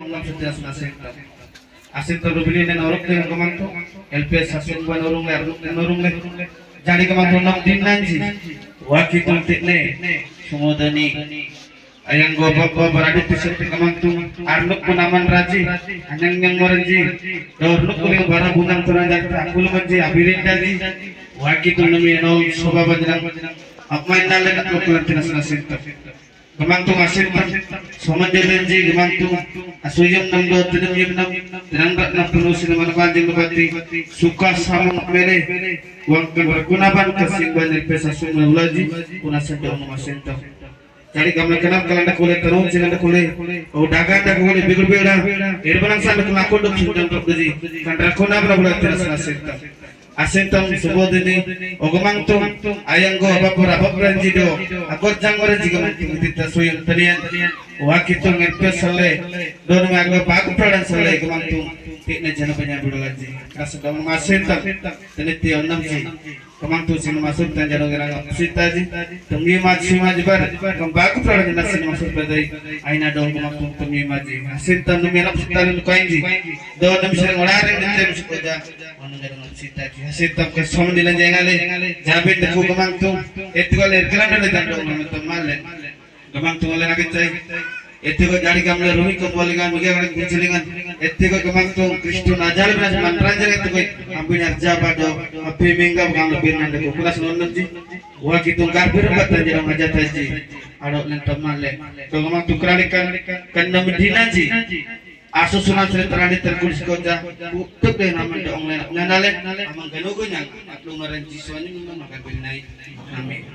ngam setias nasenta asin to bili nen orok te kamanto LPS asin ban orong le jadi kamanto nam din nanji waki tultik ne sumodani ayang go bapa berada di situ kamanto arnuk punaman raji anyang yang moranji dornuk kuling bara bunang turanjak akul manji abirin dagi waki tulnami no soba bajrang apmain nale nak kulantinas nasenta Kemantung asin soman jalanji kemantung asuyam nam do tinam yam nam tinangrak nam penuh sinaman panjang lebati suka samung mele wang bergunaban kasing banyak pesa summa ulaji kuna sadang masenta jadi kami kenal kalanda kulit terus silanda kulit oh dagang dak kulit bigur beda irbanang sampai kelakon dok sindang dok gaji kandra kuna berapa teras nasenta asentam subodini ogamangtung ayang go apa beranji do akor jangore jiga manting tita suyang tanian wakitung ngepes sale don mago paku pradan sale gamangtung tikna jana banyak budalaji kasedang asentam teniti onam ji kamangtung sin masuk tan jano gerang sitaji tumi maji bar kambaku pradan nasin masuk badai aina dong kamangtung tumi maji asentam numerap sitalin koinji do nam sirang orareng dem sukoja anu jano sitaji asentam ke somdilan jengale jabin deku kamangtung etugal erkelan le dandong namatam male kamangtung ole nagicai etugal jari kamle rumi kombolingan mugian kuncelingan etugal kamangtung kristu najal benas manranjang etugal ambin arjabado api mingga bang lebih nande ko kulas nonji wa kitung karbir batan jarang aja taji adok lentam male kamangtung kralikan kanna medinaji asusunan seriterani terkulis kota buktuk deh nama dong nganale amang ganugo nyang atlung ngaranci suani makan benai amin